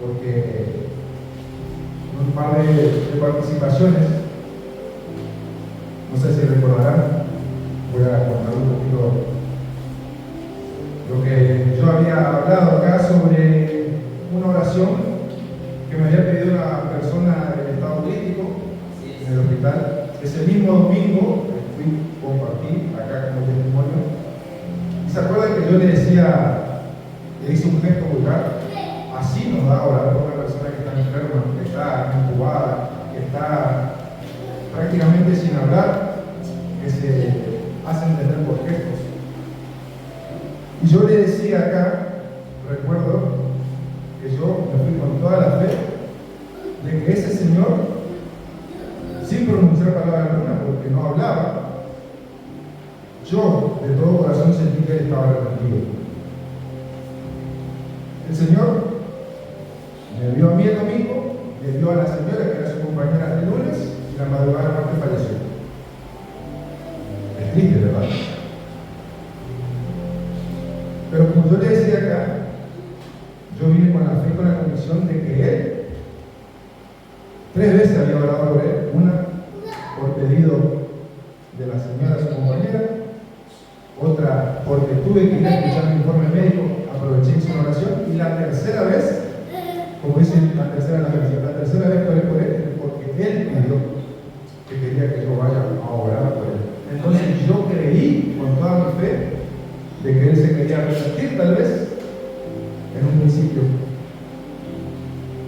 porque en un par de participaciones, no sé si recordarán, voy a contar un poquito lo que yo había hablado acá sobre una oración que me había pedido una persona del estado crítico en el hospital. Ese mismo domingo compartí acá como testimonio. ¿Y se acuerdan que yo le decía, le hice un gesto vulgar? Así nos da orar por una persona que está enferma, que está incubada, que está prácticamente sin hablar, que se hace entender por gestos. Y yo le decía acá, recuerdo que yo me fui con toda la fe de que ese señor, sin pronunciar palabra alguna, porque no hablaba, yo de todo corazón sentí que él estaba arrepentido. El Señor me vio a mí el domingo, le vio a la señora que era su compañera el lunes, y la madrugada parte falleció. Es triste, ¿verdad? Pero como yo le decía acá, yo vine con la fe y con la convicción de que él 3 veces había orado por él, una por pedido de la señora, su compañera, otra porque tuve que ir a escuchar mi informe médico, aproveché su oración, y la tercera vez, como dice la tercera vez que oré por él, porque él pidió que quería que yo vaya a orar por él. Entonces yo creí con toda mi fe de que él se quería arrepentir tal vez en un principio,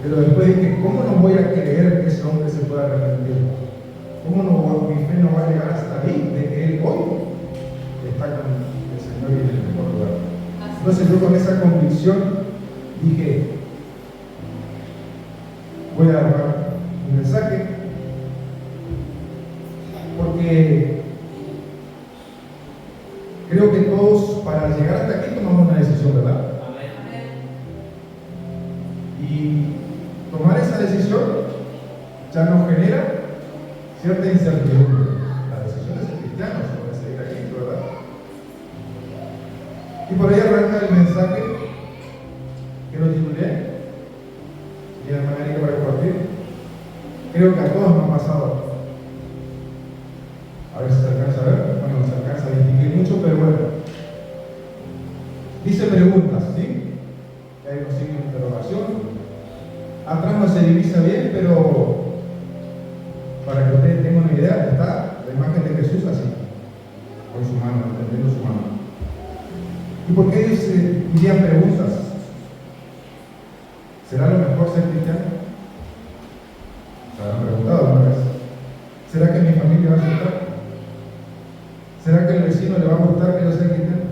pero después dije, ¿cómo no voy a creer que ese hombre se pueda arrepentir? ¿Cómo no, mi fe no va a llegar hasta ahí de que él hoy está con el Señor y en el mejor lugar? Entonces yo con esa convicción dije, voy a dar un mensaje, porque creo que todos para llegar hasta aquí tomamos una decisión, ¿verdad? Y tomar esa decisión ya nos genera cierta incertidumbre. La decisión es de cristianos sobre seguir a Cristo, ¿verdad? Y por ahí arranca el mensaje que lo titulé, y la manera para compartir. Creo que a todos nos ha pasado. A ver si se alcanza a ver. Bueno, no se alcanza a distinguir mucho, pero bueno. Dice preguntas, ¿sí? Hay unos signos de interrogación. Atrás no se divisa bien, pero para que ustedes tengan una idea, está la imagen de Jesús así, con su mano, extendiendo su mano. ¿Y por qué dirían preguntas? ¿Será lo mejor ser cristiano? ¿Se habrán preguntado alguna vez? ¿Será que mi familia va a aceptar? ¿Será que el vecino le va a gustar que yo sea cristiano?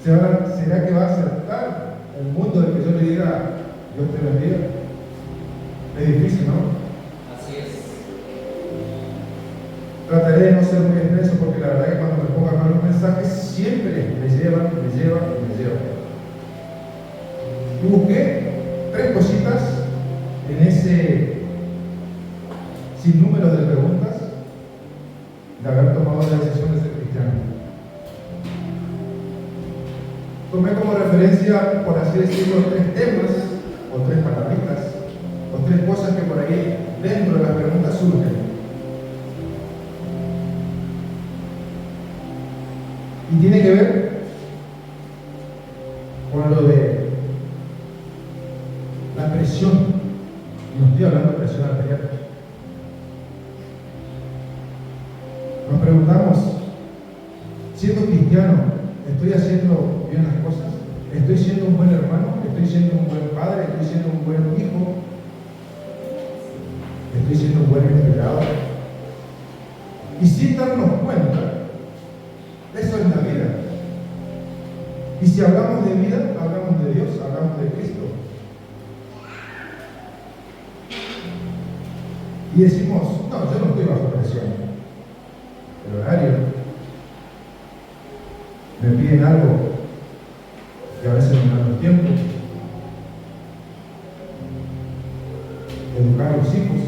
¿Será que va a aceptar el mundo de que yo le diga Dios te bendiga? Es difícil, ¿no? Así es. Trataré de no ser muy extenso porque la verdad es que cuando me pongo a hablar los mensajes siempre me llevan. Y busqué 3 cositas en ese sinnúmero de preguntas de haber tomado la decisión de ser cristiano. Tomé como referencia, por así decirlo, 3 temas o 3 palabritas o 3 cosas que por ahí dentro de las preguntas surgen. Y tiene que ver con lo de la presión. No estoy hablando de presión arterial. Nos preguntamos, siendo cristiano, ¿estoy haciendo bien las cosas? ¿Estoy siendo un buen hermano? ¿Estoy siendo un buen padre? ¿Estoy siendo un buen hijo? ¿Estoy siendo un buen empleado? Y sin darnos cuenta, eso es la vida. Y si hablamos de vida, hablamos de Dios, hablamos de Cristo. Y decimos, no, yo no estoy bajo presión. El horario, me piden algo y a veces no me dan el tiempo. Educar a los hijos,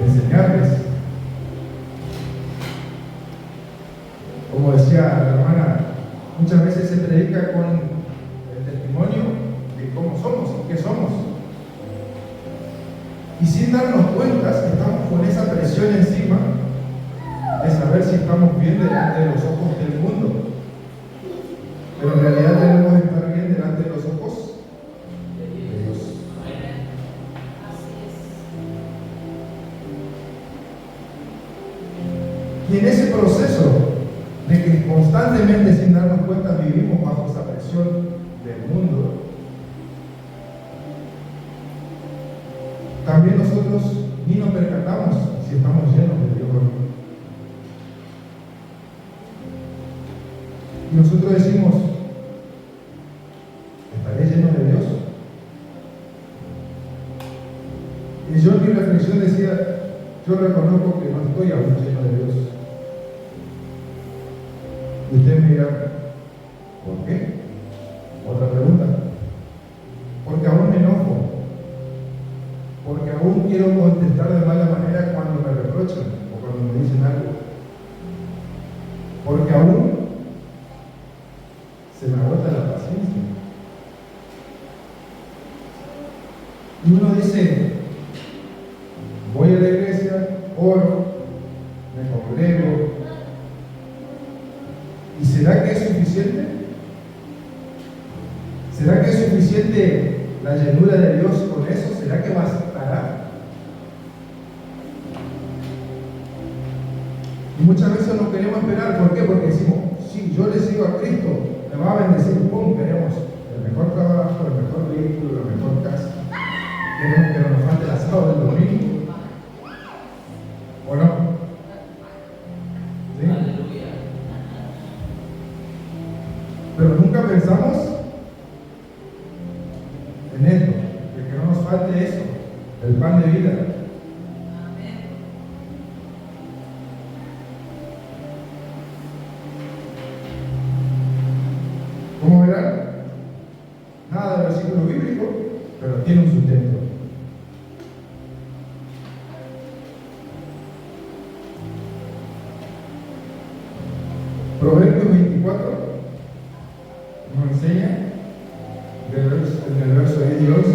enseñarles. Como decía la hermana, muchas veces se predica con Y sin darnos cuenta, estamos con esa presión encima de saber si estamos bien delante de los ojos del mundo. Pero en realidad debemos estar bien delante de los ojos de Dios. Y en ese proceso de que constantemente sin darnos cuenta vivimos bajo esa presión del mundo, también nosotros ni nos percatamos si estamos llenos de Dios o no. Y nosotros decimos, ¿estaré lleno de Dios? Y yo en mi reflexión decía, yo reconozco que no estoy aún lleno de Dios. Y ustedes me dirán, ¿por qué? Otra pregunta. Porque aún me enojo. Porque aún quiero contestar de mala manera cuando me reprochan o cuando me dicen algo. Porque aún se me agota la paciencia. Y uno dice, voy a la iglesia, oro, me congrego. ¿Y será que es suficiente? ¿Será que es suficiente la llenura de Dios con eso? ¿Será que bastará? Y muchas veces nos queremos esperar. ¿Por qué? Porque decimos, si yo le sigo a Cristo, me va a bendecir. ¡Pum! Queremos el mejor trabajo, el mejor vehículo, la mejor casa. Queremos que no nos falte el asado del domingo. ¿O no? ¿Sí? Pero nunca pensamos en esto, de que no nos falte eso, el pan de vida. ¿Cómo verán? Nada de versículo bíblico, pero tiene un sustento. Proverbios 24 nos enseña en el verso 10 y 11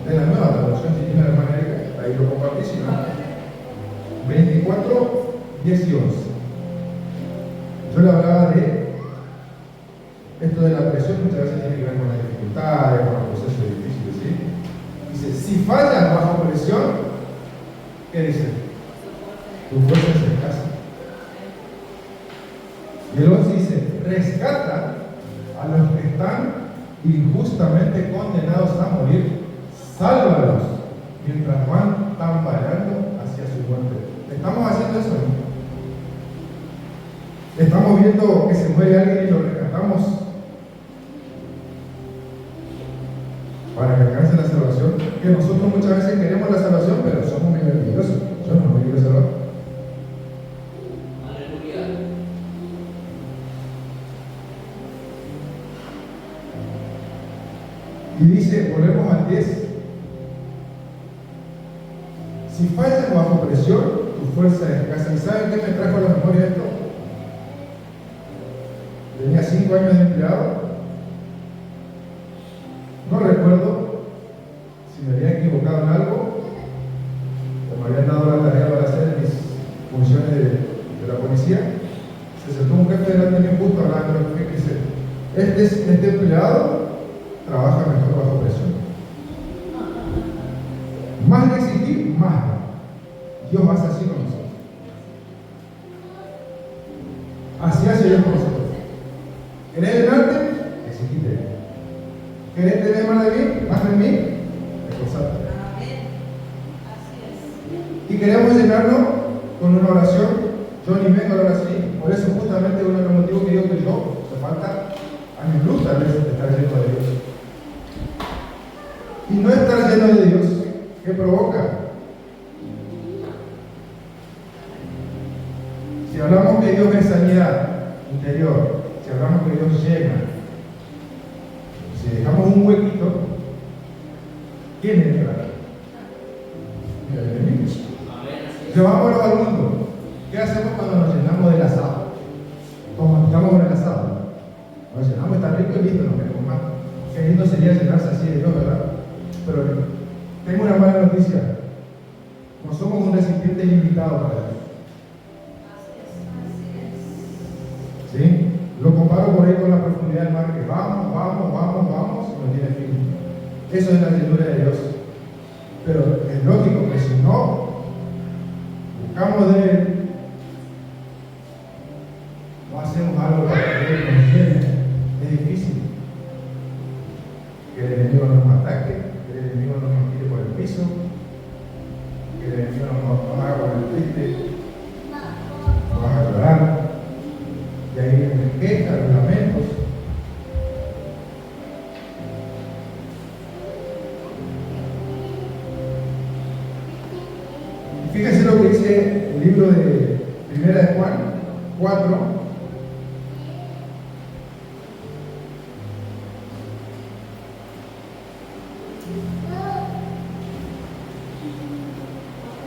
de la nueva traducción, si tiene la hermana Erika, ahí lo compartí, si no. 24, 10 y 11. Yo le hablaba de esto de la presión, muchas veces tiene que ver con las dificultades, con los procesos difíciles, ¿sí? Dice, si fallas bajo presión, ¿qué dice? Tu fuerza es escasa. Y el 11 dice, rescata a los que están injustamente condenados a morir, sálvalos mientras van tambaleando hacia su muerte. ¿Estamos haciendo eso? ¿Estamos viendo que se muere alguien y lo rescatamos para que alcance la salvación? Que nosotros muchas veces queremos la salvación, pero somos muy peligrosos. Yo no me quiero salvar. Y dice, volvemos al 10. Si fallas bajo presión, tu fuerza es escasa. ¿Y saben qué me trajo a la memoria esto? Tenía 5 años de empleado. No recuerdo si me había equivocado en algo o me habían dado la tarea para hacer mis funciones de la policía. Se sentó un jefe delante de mí justo hablando de lo que quise. Este empleado trabaja mejor bajo presión. Más que exigir, más. Dios hace así con nosotros. Así hace Dios con nosotros. ¿Querés llenarte? Exigite. ¿Querés tener más de mí? Más de mí, esforzate. Y queremos llenarnos con una oración. Yo ni vengo a orar así. Por eso justamente uno de los motivos que digo que yo, me falta años luz tal vez de estar lleno de Dios. Y no estar lleno de Dios, ¿qué provoca? Si hablamos que Dios es sanidad interior, si hablamos que Dios llena, si dejamos un huequito, ¿quién entra? El enemigo. Llevámoslo al mundo. ¿Qué hacemos cuando nos llenamos del asado? Como estamos con el asado. Nos llenamos, está rico y listo, nos queremos más. Qué lindo sería llenarse así de Dios, ¿verdad? Pero tengo una mala noticia. pesado para Dios. ¿Sí? Lo comparo por ahí con la profundidad del mar, que vamos, y no tiene fin. Eso es la llenura de Dios. Pero es lógico que si no buscamos de Él, no hacemos algo para que Él nos llene, es difícil. Que el enemigo no nos ataque, que el enemigo no nos tire por el piso, que el enemigo no nos haga por el triste, nos vas a llorar. Y ahí vienen quejas, lamentos. Fíjense lo que dice el libro de Primera de Juan 4.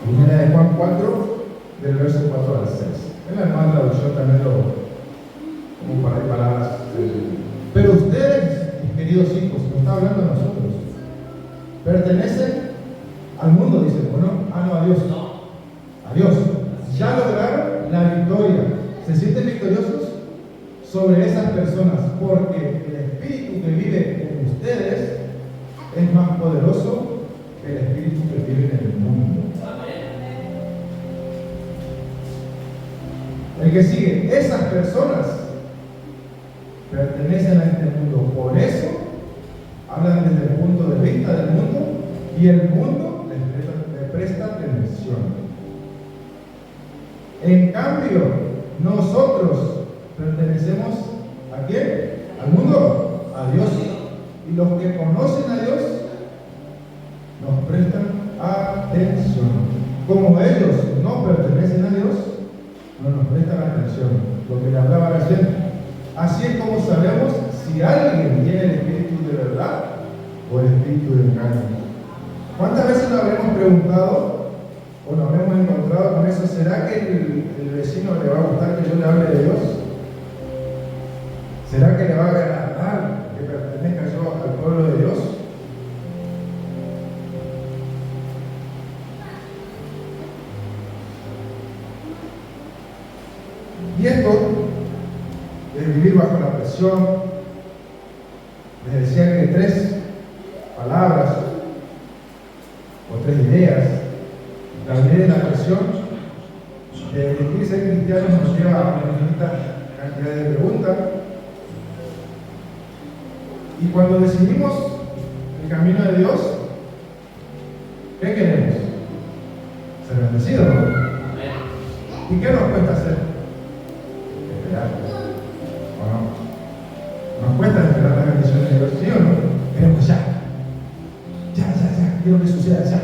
Primera de Juan 4, del verso 4 al 6. En la nueva traducción también como para palabras. Pero ustedes, mis queridos hijos, no está hablando de nosotros, pertenecen al mundo, dice, bueno, no, a Dios. A Dios. Ya lograron la victoria. ¿Se sienten victoriosos sobre esas personas? Porque el espíritu que vive en ustedes es más poderoso que el espíritu que vive en el mundo. El que sigue, esas personas pertenecen a este mundo. Por eso hablan desde el punto de vista del mundo y el mundo les presta atención. En cambio, nosotros pertenecemos ¿a quién? ¿Al mundo? A Dios. Y los que conocen a Dios nos prestan atención. Como ellos no pertenecen a Dios, no nos prestan atención. Lo que le hablaba recién. Así es como sabemos si alguien tiene el espíritu de verdad o el espíritu de engaño. ¿Cuántas veces nos habremos preguntado o nos habremos encontrado con eso? ¿Será que el vecino le va a gustar que yo le hable de Dios? ¿Será que le va a agradar que pertenezca yo al pueblo de Dios? Y esto de vivir bajo la presión, les decía que 3 palabras o 3 ideas. La idea de la presión de elegir ser cristianos nos lleva a una infinita cantidad de preguntas. Y cuando decidimos el camino de Dios, ¿qué queremos? Ser bendecidos, ¿no? ¿Y qué nos cuesta hacer? Esperar. ¿O no? Nos cuesta esperar las bendiciones de Dios, ¿sí o no? Queremos ya. Quiero que suceda ya.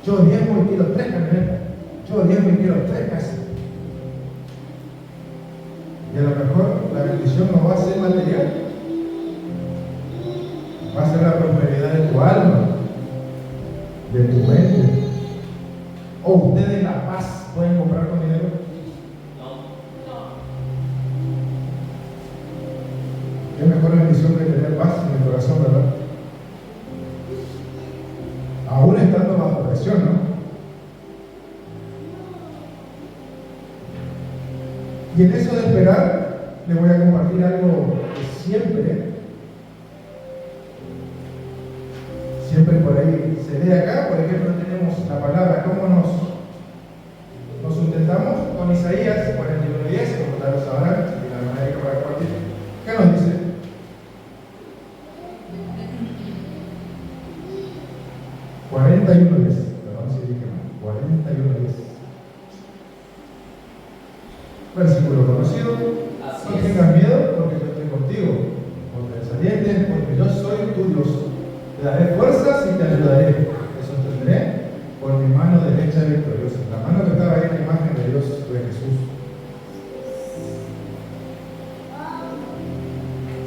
Yo diezmo y quiero 3 camionetas. Yo diezmo y quiero 3 casas. Y a lo mejor la bendición no va a ser material. Va a ser la prosperidad de tu alma, de tu mente. O ustedes la paz pueden comprar con dinero. Qué mejor bendición que tener paz en el corazón, ¿verdad? Aún estando bajo presión, ¿no? Y en eso de esperar, les voy a compartir algo que siempre por ahí se ve acá. Por ejemplo, tenemos la palabra, ¿cómo nos sustentamos? Con Isaías 41:10, como tal lo sabrán, y la manera que para compartir. ¿Qué nos dice? Perdón si dije mal, 41:10. Versículo conocido. No tengas miedo porque yo estoy contigo. No te desalientes porque yo soy tu Dios. Te daré fuerzas y te ayudaré. Te sostendré con mi mano derecha victoriosa. La mano que estaba ahí en la imagen de Dios fue Jesús.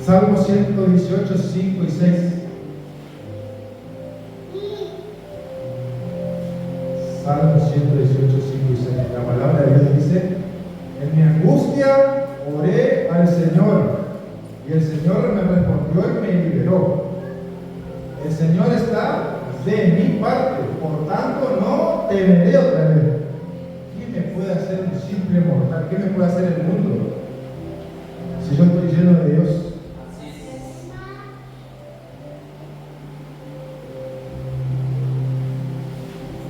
Salmo 118, 5 y 6. Salmo 118, 5 y 6. La palabra de Dios dice: en mi angustia oré al Señor, y el Señor me respondió y me liberó. El Señor está de mi parte, por tanto no temeré otra vez. ¿Qué me puede hacer un simple mortal? ¿Qué me puede hacer el mundo? Si yo estoy lleno de Dios.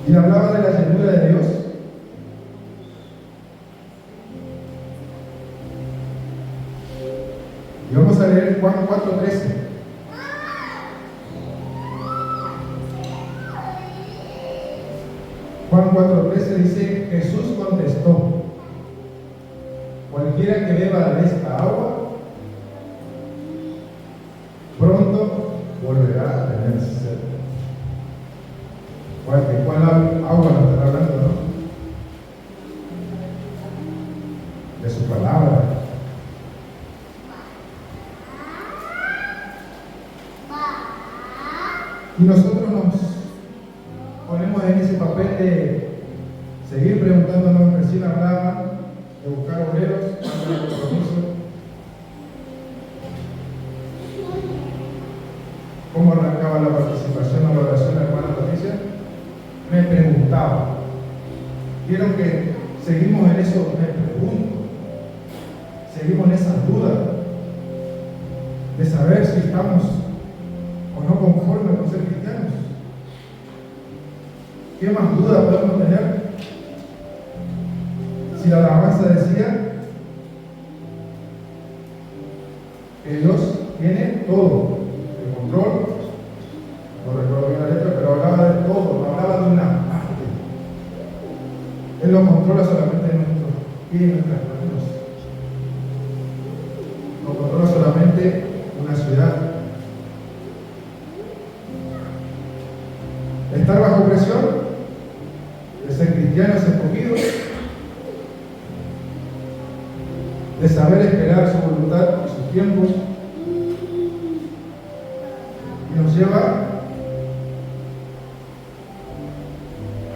Y hablaba de la llenura de Dios. Y vamos a leer Juan 4:13. Juan 4:13 dice: Jesús contestó: cualquiera que beba de esta agua, pronto volverá a tener sed. ¿De cuál agua nos está hablando, no? De su palabra. Y nosotros nos ponemos en ese papel de seguir preguntándonos. Recién hablaba de buscar obreros, darle compromiso. ¿Cómo arrancaba la participación a la oración, hermana Patricia? Me preguntaba. ¿Vieron que seguimos en eso? Me pregunto. Seguimos en esa duda de saber si estamos o no conformes con ser cristianos. ¿Qué más duda podemos tener? Si la alabanza decía que Dios tiene todo, el control, no recuerdo bien la letra, pero hablaba de todo, no hablaba de una parte. Él lo controla solamente en nuestros pies y nuestras manos. No controla solamente una ciudad. Estar bajo presión de ser cristianos escogidos, de saber esperar su voluntad y sus tiempos, y nos lleva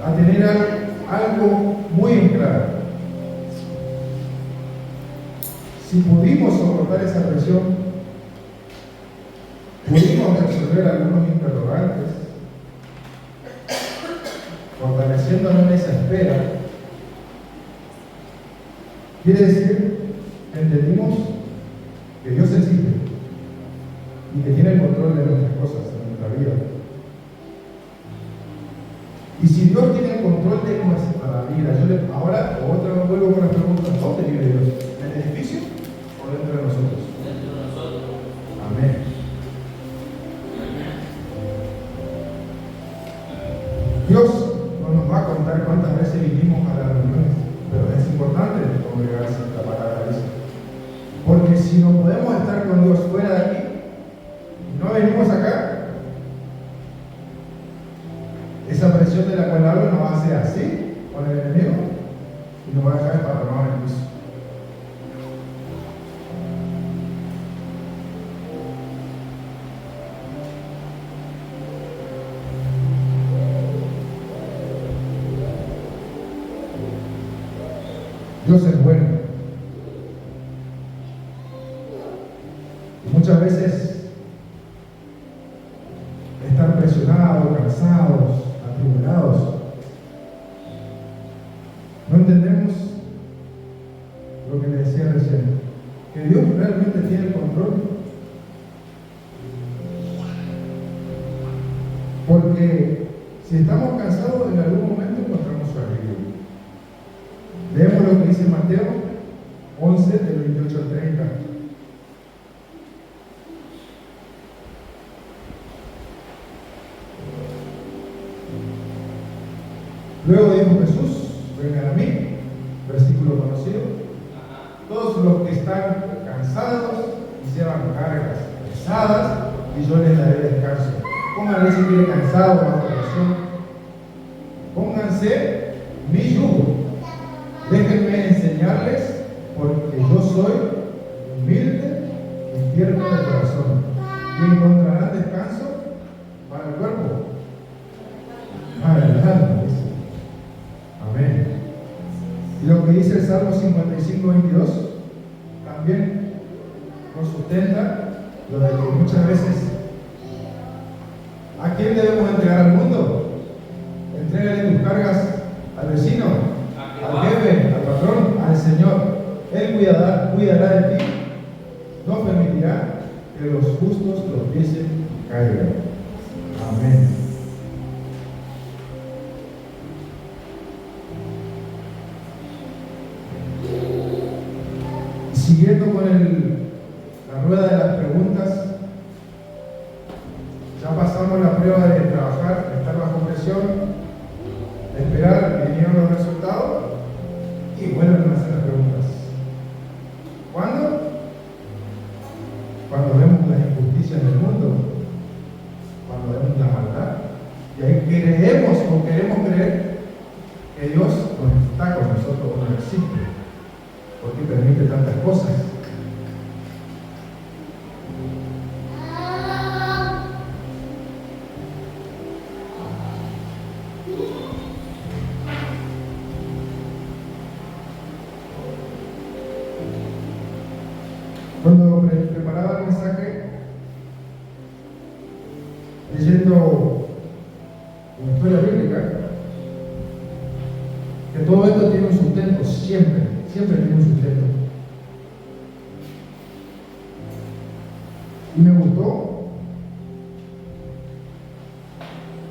a tener algo muy en claro. Si pudimos soportar esa presión, pudimos resolver algunos interrogantes, fortaleciéndonos en esa espera, quiere decir que entendimos que Dios existe y que tiene el control de nuestras cosas, de nuestra vida. Y si Dios tiene el control de nuestra vida, ahora otra vez vuelvo con la pregunta: ¿dónde vive Dios? ¿En el edificio o dentro de nosotros? Dentro de nosotros. Amén. Dios no nos va a contar cuántas veces vinimos a las reuniones, pero es importante congregarse en la palabra de Dios. Porque si no podemos estar con Dios fuera de aquí y no venimos acá, esa presión de la cual hablo nos va a hacer así con el enemigo y nos va a dejar esparramados en el piso. Dios es bueno. Y muchas veces estar presionados, cansados, atribulados, no entendemos lo que le decía recién, que Dios realmente tiene el control. Porque si estamos cansados, en algún momento encontramos su alivio. Leemos lo que dice Mateo 11, del 28 al 30. Luego dijo Jesús: vengan a mí, versículo conocido, todos los que están cansados y llevan cargas pesadas, y yo les daré descanso. Pónganle si quieren cansado, bajo presión. Pónganse mi yugo. Déjenme enseñarles, porque yo soy humilde y tierno de corazón, y encontrarán descanso para el cuerpo, para el alma. Amén. Y lo que dice el Salmo 55:22 también nos sustenta lo de que muchas veces ¿A quién debemos entregar al mundo? Entrégale tus cargas al vecino, al jefe, al patrón, al Señor. Él cuidará de ti, no permitirá que los justos tropiecen y caigan. Amén. Siguiendo con la rueda de las preguntas, ya pasamos la prueba de trabajar, de estar bajo presión, de esperar, vinieron los resultados y vuelven a hacer las preguntas. ¿Cuándo? Cuando vemos las injusticias del mundo, cuando vemos la maldad, y ahí creemos o queremos creer que Dios no está con nosotros o no existe, porque permite tantas cosas. Cuando preparaba el mensaje, leyendo la historia bíblica, que todo esto tiene un sustento, siempre tiene un sustento. Y me gustó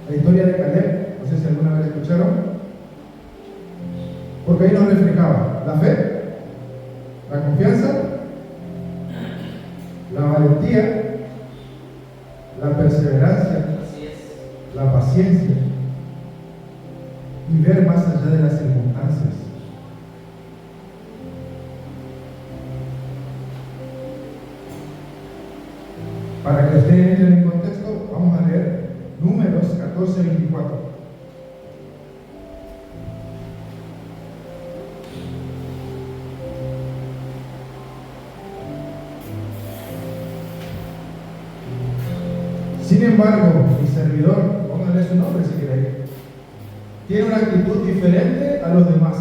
la historia de Caleb, no sé si alguna vez la escucharon, porque ahí nos reflejaba la fe, la confianza, la valentía, la perseverancia, la paciencia y ver más allá de las circunstancias. Para que ustedes entren en contexto, vamos a leer Números 14:24. Sin embargo, mi servidor, pónganle su nombre si quieren, tiene una actitud diferente a los demás.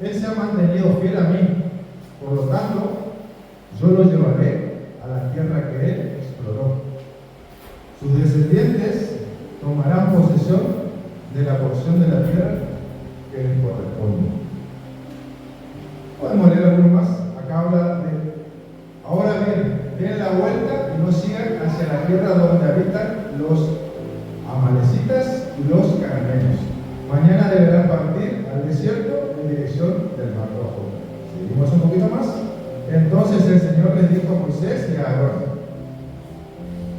Él se ha mantenido fiel a mí, por lo tanto, yo lo llevaré a la tierra que él exploró. Sus descendientes tomarán posesión de la porción de la tierra que les corresponde. Podemos leer alguno más. Acá habla de, ahora bien, den la vuelta y no sigan hacia la tierra donde habitan los amalecitas y los cananeos. Mañana deberán partir al desierto en dirección del Mar Rojo. Seguimos un poquito más. Entonces el Señor les dijo a Moisés y a Aarón: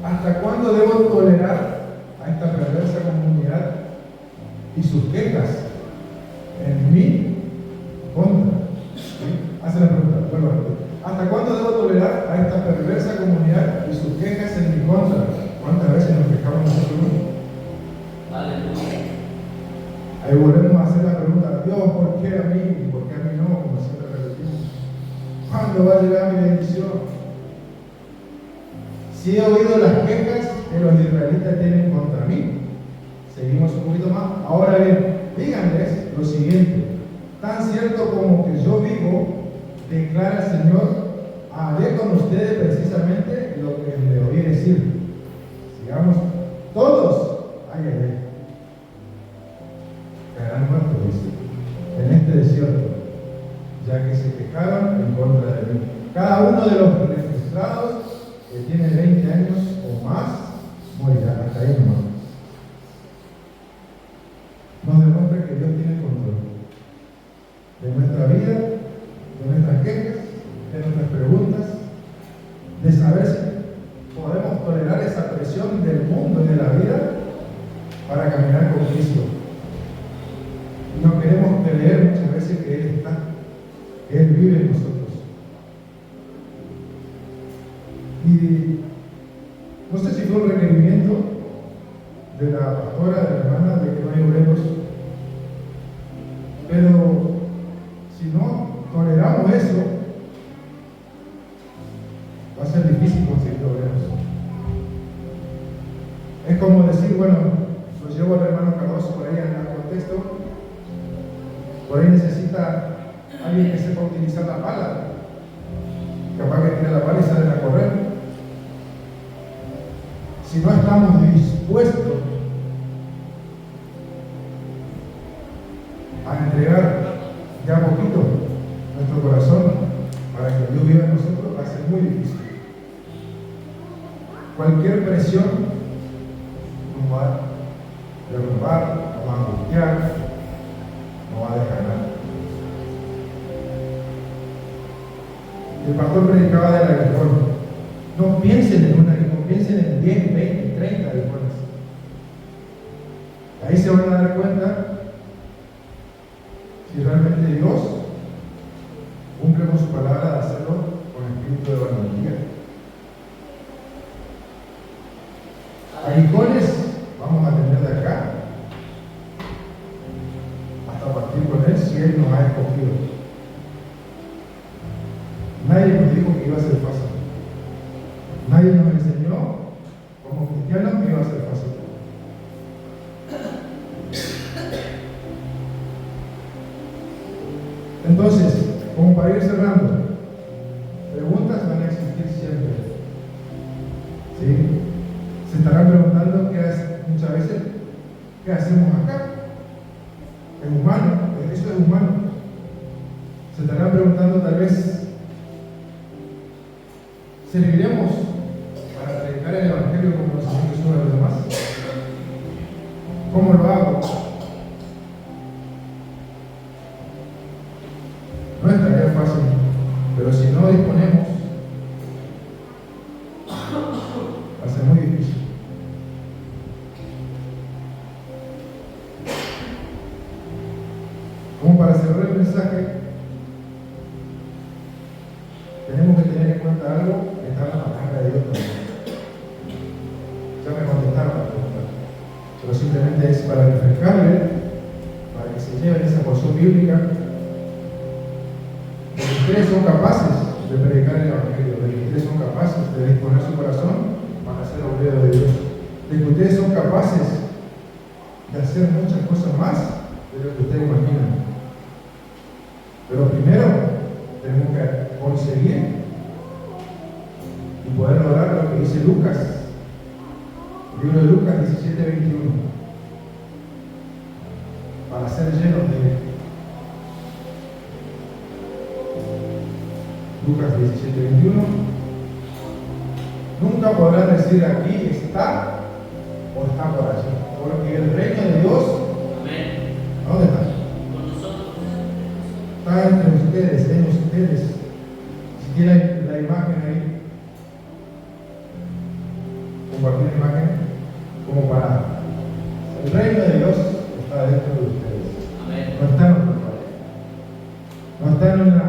¿hasta cuándo debo tolerar a esta perversa comunidad y sus quejas en mi contra? ¿Sí? Hace la pregunta, vuelvo a repetir. ¿Hasta cuándo debo tolerar a esta perversa comunidad y sus quejas en mi contra? ¿Cuántas veces nos quejamos nosotros? Ahí volvemos a hacer la pregunta: Dios, ¿por qué a mí? ¿Y por qué a mí no? Como siempre repetimos. ¿Cuándo va a llegar mi bendición? Si he oído las quejas que los israelitas tienen contra mí. Seguimos un poquito más. Ahora bien, díganles lo siguiente: tan cierto como que yo vivo, declara el Señor, haré con ustedes precisamente lo que le oí decir. Sigamos todos. Ay, ay, ay. Caerán muertos, dice, en este desierto, ya que se quejaron en contra de mí. Cada uno de los registrados que tiene 20 años o más morirá. Hasta ahí nomás. Nos demuestra que Dios tiene control de nuestra vida, de nuestras quejas, de nuestras preguntas, de saber si podemos tolerar esa presión del mundo y de la vida para caminar con Cristo. No queremos creer muchas veces que Él está, que Él vive en nosotros. Y no sé si fue un requerimiento de la pastora, de la hermana, de que no hay obreros, pero si no toleramos eso, va a ser difícil conseguir obreros. Es como decir, bueno, lo llevo al hermano Cardoso por ahí en el contexto, por ahí necesita alguien que sepa utilizar la pala, capaz que tira la pala y salen a correr. si no estamos dispuestos a entregar ya poquito nuestro corazón para que Dios viva en nosotros, va a ser muy difícil. Cualquier presión nos va a derrumbar, nos va a angustiar, nos va a dejar mal. El pastor predicaba del aguijón. No piensen en un aguijón, piensen en 10, 20, 30 aguijones. Ahí se van a dar cuenta si realmente Dios cumple con su palabra de hacerlo con espíritu de valentía. Aguijones vamos a tener de acá hasta partir con Él si Él nos ha escogido. Nadie nos dijo que iba a ser fácil. Nadie nos enseñó como cristianos que iba a ser fácil. Entonces, como para ir cerrando, preguntas van a existir siempre. ¿Sí? Se estarán preguntando muchas veces qué hacemos acá. Es humano, eso es humano. Se estarán preguntando tal vez, ¿serviremos para predicar el Evangelio como el Señor Jesús a los demás? ¿Cómo lo hago? No es tarea fácil, pero si no disponemos, va a ser muy difícil. Como para cerrar el mensaje, tenemos que tener en cuenta algo que está en la palabra de Dios también. Ya me contestaron la pregunta, pero simplemente es para refrescarle, para que se lleven esa porción bíblica, de que ustedes son capaces de predicar el Evangelio, de que ustedes son capaces de disponer su corazón para ser obreros de Dios, de que ustedes son capaces de hacer muchas cosas más de lo que ustedes imaginan. Pero primero tenemos que conseguir y poder lograr lo que dice Lucas, el libro de Lucas 17:21, para ser llenos de Él. Lucas 17:21. Nunca podrán decir aquí está o está por allí, porque el reino de Dios, amén, ¿dónde está? Con nosotros. Está entre ustedes, en ustedes. Si tienen la imagen ahí, compartir la imagen como para el reino de Dios está dentro de ustedes. Amén. No está en otro lugar. No está en una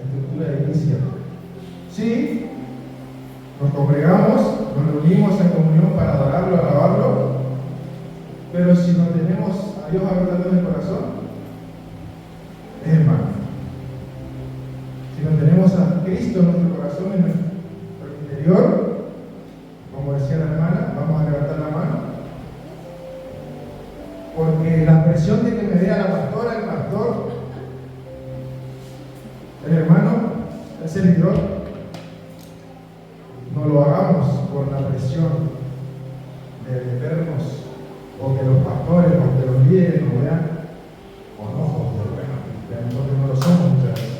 estructura de iglesia. Sí, nos congregamos, nos reunimos en comunión para adorarlo, alabarlo, pero si no tenemos a Dios habitando en el corazón, es en vano. Si no tenemos a Cristo en nuestro corazón, en nuestro interior, como decía la hermana, vamos a levantar la mano, porque la presión de que me vea la pastora, el pastor, el hermano, el servidor, no lo hagamos por la presión de vernos, o que los pastores, o que los líderes nos vean con ojos de bueno, nosotros no lo somos muchas veces.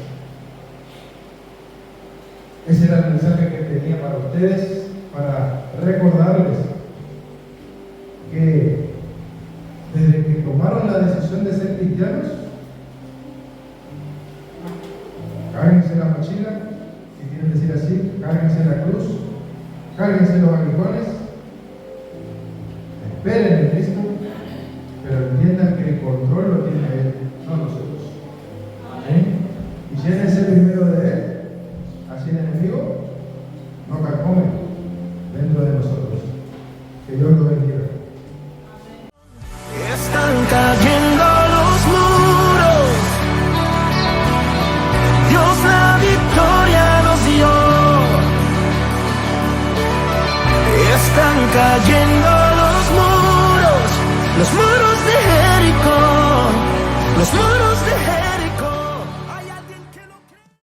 Ese era el mensaje que tenía para ustedes, para recordarles que desde que tomaron la decisión de ser cristianos, cárguense la mochila, si quieren decir así, cárguense la cruz, cárguense los aguijones, esperen en Cristo, pero entiendan que el control lo tiene Él, no nosotros. Y llénense primero de Él, así el enemigo no carcome dentro de nosotros. Que Dios lo bendiga.